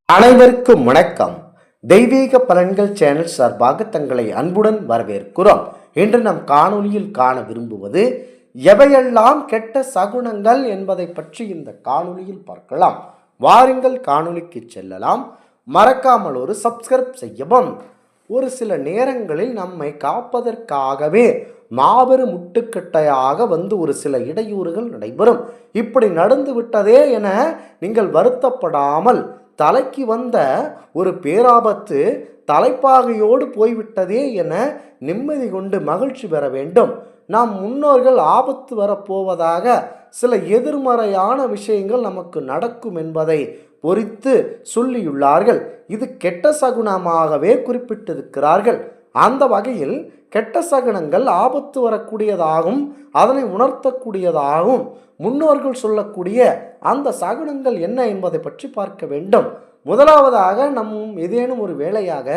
அனைவருக்கும் வணக்கம். தெய்வீக பலன்கள் சேனல் சார்பாக தங்களை அன்புடன் வரவேற்கிறோம். இன்று நம் காணொளியில் காண விரும்புவது எவையெல்லாம் கெட்ட சகுனங்கள் என்பதை பற்றி இந்த காணொளியில் பார்க்கலாம். வாருங்கள் காணொளிக்கு செல்லலாம். மறக்காமல் ஒரு சப்ஸ்கிரைப் செய்யவும். ஒரு சில நேரங்களில் நம்மை காப்பதற்காகவே மாபெரும் முட்டுக்கட்டையாக வந்து ஒரு சில இடையூறுகள் நடைபெறும். இப்படி நடந்து விட்டதே என நீங்கள் வருத்தப்படாமல் தலைக்கு வந்த ஒரு பேராபத்து தலைப்பாகையோடு போய்விட்டதே என நிம்மதி கொண்டு மகிழ்ச்சி பெற வேண்டும். நாம் முன்னோர்கள் ஆபத்து வரப்போவதாக சில எதிர்மறையான விஷயங்கள் நமக்கு நடக்கும் என்பதை பொறித்து சொல்லியுள்ளார்கள். இது கெட்ட சகுனமாகவே குறிப்பிட்டிருக்கிறார்கள். அந்த வகையில் கெட்ட சகுனங்கள் ஆபத்து வரக்கூடியதாகவும் அதனை உணர்த்தக்கூடியதாகவும் முன்னோர்கள் சொல்லக்கூடிய அந்த சகுனங்கள் என்ன என்பதை பற்றி பார்க்க வேண்டும். முதலாவதாக நம் ஏதேனும் ஒரு வேலையாக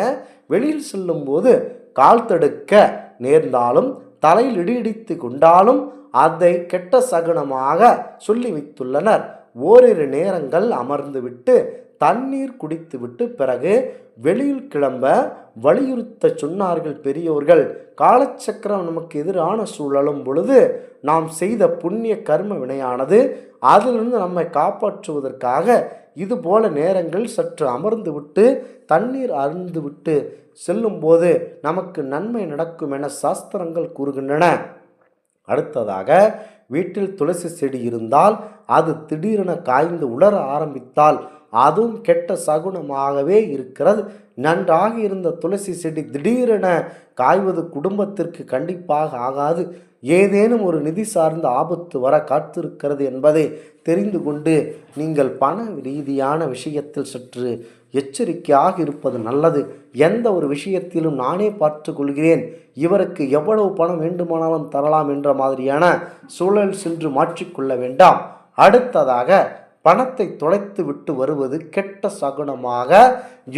வெளியில் செல்லும் போது கால் தடுக்க நேர்ந்தாலும் தலையில் இடித்து கொண்டாலும் அதை கெட்ட சகுனமாக சொல்லி வைத்துள்ளனர். ஓரிரு நேரங்கள் அமர்ந்துவிட்டு தண்ணீர் குடித்துவிட்டு பிறகு வெளியில் கிளம்ப வலியுறுத்த சொன்னார்கள் பெரியோர்கள். காலச்சக்கரம் நமக்கு எதிரான சூழலும் பொழுது நாம் செய்த புண்ணிய கர்ம வினையானது அதிலிருந்து நம்மை காப்பாற்றுவதற்காக இதுபோல நேரங்கள் சற்று அமர்ந்து விட்டு தண்ணீர் அருந்து விட்டு செல்லும் போது நமக்கு நன்மை நடக்கும் என சாஸ்திரங்கள் கூறுகின்றன. அடுத்ததாக வீட்டில் துளசி செடி இருந்தால் அது திடீரென காய்ந்து உலர ஆரம்பித்தால் அதுவும் கெட்ட சகுனமாகவே இருக்கிறது. நன்றாக இருந்த துளசி செடி திடீரென காய்வது குடும்பத்திற்கு கண்டிப்பாக ஆகாது. ஏதேனும் ஒரு நிதி சார்ந்த ஆபத்து வர காத்திருக்கிறது என்பதை தெரிந்து கொண்டு நீங்கள் பண ரீதியான விஷயத்தில் சற்று எச்சரிக்கையாக இருப்பது நல்லது. எந்த ஒரு விஷயத்திலும் நானே பார்த்து கொள்கிறேன், இவருக்கு எவ்வளவு பணம் வேண்டுமானாலும் தரலாம் என்ற மாதிரியான சூழல் சென்று மாற்றிக்கொள்ள வேண்டாம். அடுத்ததாக பணத்தை தொலைத்து விட்டு வருவது கெட்ட சகுனமாக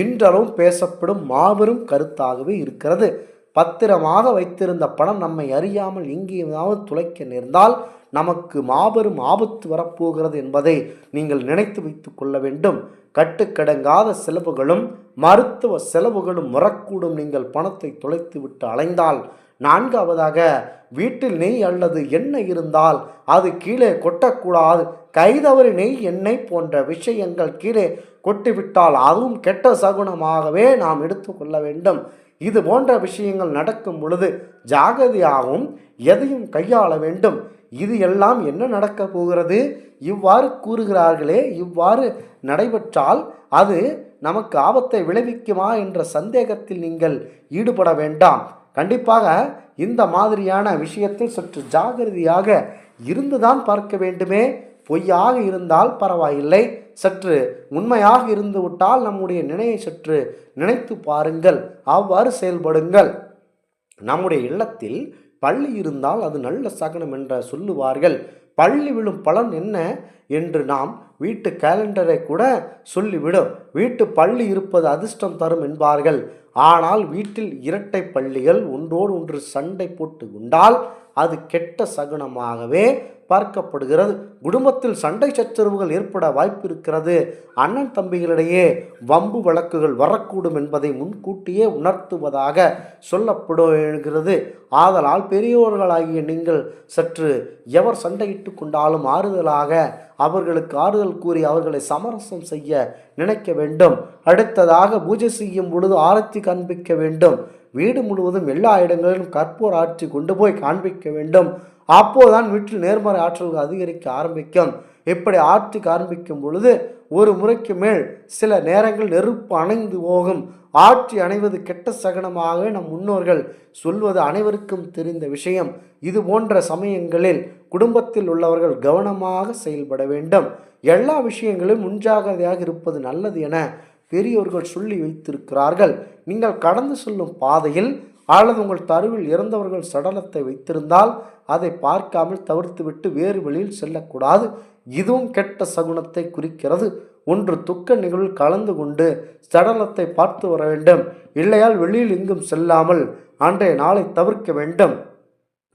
இன்றளவும் பேசப்படும் மாபெரும் கருத்தாகவே இருக்கிறது. பத்திரமாக வைத்திருந்த பணம் நம்மை அறியாமல் எங்கேயாவது துளைக்க நேர்ந்தால் நமக்கு மாபெரும் ஆபத்து வரப்போகிறது என்பதை நீங்கள் நினைத்து வைத்து கொள்ள வேண்டும். கட்டுக்கடங்காத செலவுகளும் மருத்துவ செலவுகளும் வரக்கூடும் நீங்கள் பணத்தை தொலைத்து விட்டு அலைந்தால். நான்காவதாக வீட்டில் நெய் அல்லது எண்ணெய் இருந்தால் அது கீழே கொட்டக்கூடாது. கைதவறி நெய் எண்ணெய் போன்ற விஷயங்கள் கீழே கொட்டிவிட்டால் அதுவும் கெட்ட சகுனமாகவே நாம் எடுத்துக்கொள்ள வேண்டும். இது போன்ற விஷயங்கள் நடக்கும் பொழுது ஜாகிரதையாகவும் எதையும் கையாள வேண்டும். இது எல்லாம் என்ன நடக்கப் போகிறது? இவ்வாறு கூறுகிறார்களே, இவ்வாறு நடைபெற்றால் அது நமக்கு ஆபத்தை விளைவிக்குமா என்ற சந்தேகத்தில் நீங்கள் ஈடுபட வேண்டாம். கண்டிப்பாக இந்த மாதிரியான விஷயத்தில் சற்று ஜாகிரதையாக இருந்துதான் பார்க்க வேண்டுமே. பொய்யாக இருந்தால் பரவாயில்லை, சற்று உண்மையாக இருந்து விட்டால் நம்முடைய நினைவை சற்று நினைத்து பாருங்கள், அவ்வாறு செயல்படுங்கள். நம்முடைய இல்லத்தில் பள்ளி இருந்தால் அது நல்ல சகுனம் என்ற சொல்லுவார்கள். பள்ளி விழும் பலன் என்ன என்று நாம் வீட்டு கேலண்டரை கூட சொல்லிவிடும். வீட்டு பள்ளி இருப்பது அதிர்ஷ்டம் தரும் என்பார்கள். ஆனால் வீட்டில் இரட்டை பள்ளிகள் ஒன்றோடு ஒன்று சண்டை போட்டு கொண்டால் அது கெட்ட சகுனமாகவே பார்க்கப்படுகிறது. குடும்பத்தில் சண்டை சச்சரவுகள் ஏற்பட வாய்ப்பு இருக்கிறது. அண்ணன் தம்பிகளிடையே வம்பு வழக்குகள் வரக்கூடும் என்பதை முன்கூட்டியே உணர்த்துவதாக சொல்லப்படுகிறது. ஆதலால் பெரியோர்களாகிய நீங்கள் சற்று எவர் சண்டையிட்டு கொண்டாலும் ஆறுதலாக அவர்களுக்கு ஆறுதல் கூறி அவர்களை சமரசம் செய்ய நினைக்க வேண்டும். அடுத்ததாக பூஜை செய்யும் பொழுது ஆரத்தி காண்பிக்க வேண்டும். வீடு முழுவதும் எல்லா இடங்களிலும் கற்பூர ஆட்சி கொண்டு போய் காண்பிக்க வேண்டும். அப்போதான் வீட்டில் நேர்மறை ஆற்றல்கள் அதிகரிக்க ஆரம்பிக்கும். இப்படி ஆட்சி காண்பிக்கும் பொழுது ஒரு முறைக்கு மேல் சில நேரங்கள் நெருப்பு அணைந்து போகும். ஆட்சி அணைவது கெட்ட சகனமாக நம் முன்னோர்கள் சொல்வது அனைவருக்கும் தெரிந்த விஷயம். இது போன்ற சமயங்களில் குடும்பத்தில் உள்ளவர்கள் கவனமாக செயல்பட வேண்டும். எல்லா விஷயங்களும் முன்ஜாகிரதையாக இருப்பது நல்லது என பெரியோர்கள் சொல்லி வைத்திருக்கிறார்கள். நீங்கள் கடந்து செல்லும் பாதையில் அல்லது உங்கள் தருவில் இறந்தவர்கள் சடலத்தை வைத்திருந்தால் அதை பார்க்காமல் தவிர்த்துவிட்டு வேறு வழியில் செல்லக்கூடாது. இதுவும் கெட்ட சகுனத்தை குறிக்கிறது. ஒன்று துக்க நிகழ்வில் கலந்து கொண்டு சடலத்தை பார்த்து வர வேண்டும். இல்லையால் வெளியில் எங்கும் செல்லாமல் அன்றைய நாளை தவிர்க்க வேண்டும்.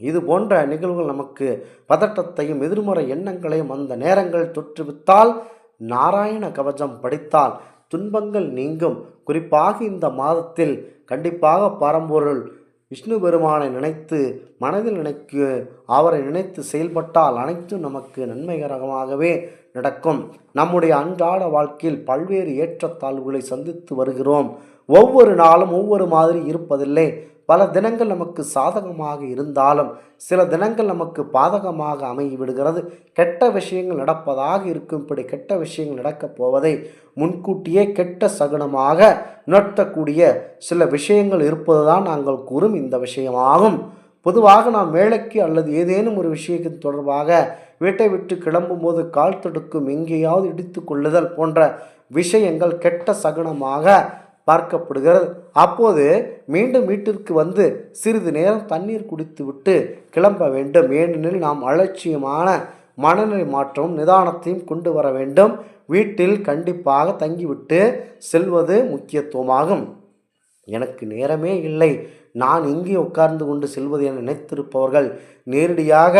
இது போன்ற நிகழ்வுகள் நமக்கு பதட்டத்தையும் எதிர்மறை எண்ணங்களையும் அந்த நேரங்கள் தொற்றுவித்தால் நாராயண கவசம் படித்தால் துன்பங்கள் நீங்கும். குறிப்பாக இந்த மாதத்தில் கண்டிப்பாக பரம்பொருள் விஷ்ணு பெருமானை நினைத்து மனதில் அவரை நினைத்து செயல்பட்டால் அனைத்தும் நமக்கு நன்மைகரமாகவே நடக்கும். நம்முடைய அன்றாட வாழ்க்கையில் பல்வேறு ஏற்றத்தாழ்வுகளை சந்தித்து வருகிறோம். ஒவ்வொரு நாளும் ஒவ்வொரு மாதிரி இருப்பதில்லை. பல தினங்கள் நமக்கு சாதகமாக இருந்தாலும் சில தினங்கள் நமக்கு பாதகமாக அமைவிடுகிறது. கெட்ட விஷயங்கள் நடப்பதாக இருக்கும். இப்படி கெட்ட விஷயங்கள் நடக்கப் போவதை முன்கூட்டியே கெட்ட சகுனமாக உணர்த்தக்கூடிய சில விஷயங்கள் இருப்பதுதான் நாங்கள் கூறும் இந்த விஷயமாகும். பொதுவாக நாம் வேலைக்கு அல்லது ஏதேனும் ஒரு விஷயத்தின் தொடர்பாக வீட்டை விட்டு கிளம்பும் போது கால் தடுக்கும், எங்கேயாவது இடித்து கொள்ளுதல் போன்ற விஷயங்கள் கெட்ட சகுனமாக பார்க்கப்படுகிறது. அப்போது மீண்டும் வீட்டிற்கு வந்து சிறிது நேரம் தண்ணீர் குடித்துவிட்டு கிளம்ப வேண்டும். ஏனெனில் நாம் அலட்சியமான மனநிலை மாற்றமும் நிதானத்தையும் கொண்டு வர வேண்டும். வீட்டில் கண்டிப்பாக தங்கிவிட்டு செல்வது முக்கியத்துவமாகும். எனக்கு நேரமே இல்லை, நான் இங்கே உட்கார்ந்து கொண்டு செல்வது என நினைத்திருப்பவர்கள் நேரடியாக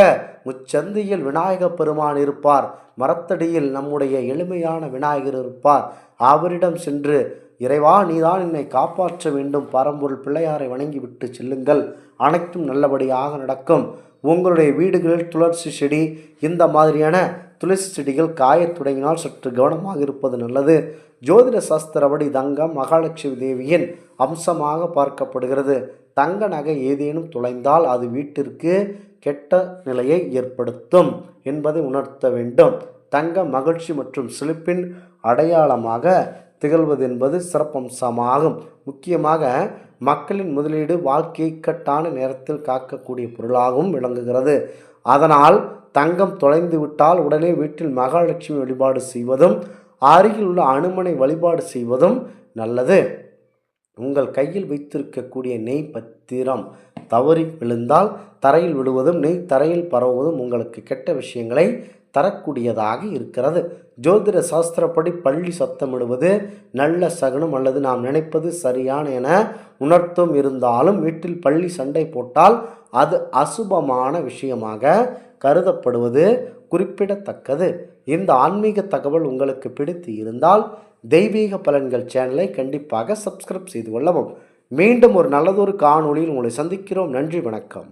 முச்சந்தையில் விநாயகப் பெருமான் இருப்பார். மரத்தடியில் நம்முடைய எளிமையான விநாயகர் இருப்பார். அவரிடம் சென்று, இறைவா, நீதான் என்னை காப்பாற்ற வேண்டும், பரம்பொருள் பிள்ளையாரை வணங்கிவிட்டு செல்லுங்கள், அனைத்தும் நல்லபடியாக நடக்கும். உங்களுடைய வீடுகளில் துளசி செடி, இந்த மாதிரியான துளசி செடிகள் காயத் தொடங்கினால் சற்று கவனமாக இருப்பது நல்லது. ஜோதிட சாஸ்திரப்படி தங்கம் மகாலட்சுமி தேவியின் அம்சமாக பார்க்கப்படுகிறது. தங்க நகை ஏதேனும் தொலைந்தால் அது வீட்டிற்கு கெட்ட நிலையை ஏற்படுத்தும் என்பதை உணர்த்த வேண்டும். தங்கம் மகிழ்ச்சி மற்றும் செழிப்பின் அடையாளமாக திகழ்வது என்பது சிறப்பம்சமாகும். முக்கியமாக மக்களின் முதலீடு வாழ்க்கையை இக்கட்டான நேரத்தில் காக்கக்கூடிய பொருளாகவும் விளங்குகிறது. அதனால் தங்கம் தொலைந்து விட்டால் உடனே வீட்டில் மகாலட்சுமி வழிபாடு செய்வதும் அருகில் உள்ள அனுமனை வழிபாடு செய்வதும் நல்லது. உங்கள் கையில் வைத்திருக்கக்கூடிய நெய் பத்திரம் தவறி விழுந்தால் தரையில் விடுவதும் நெய் தரையில் பரவுவதும் உங்களுக்கு கெட்ட விஷயங்களை தரக்கூடியதாக இருக்கிறது. ஜோதிட சாஸ்திரப்படி பள்ளி சத்தமிடுவது நல்ல சகுனம் அல்லது நாம் நினைப்பது சரியான என உணர்த்தும். இருந்தாலும் வீட்டில் பள்ளி சண்டை போட்டால் அது அசுபமான விஷயமாக கருதப்படுவது குறிப்பிடத்தக்கது. இந்த ஆன்மீக தகவல் உங்களுக்கு பிடித்து இருந்தால் தெய்வீக பலன்கள் சேனலை கண்டிப்பாக சப்ஸ்கிரைப் செய்து கொள்ளவும். மீண்டும் ஒரு நல்லதொரு காணொளியில் உங்களை சந்திக்கிறோம். நன்றி, வணக்கம்.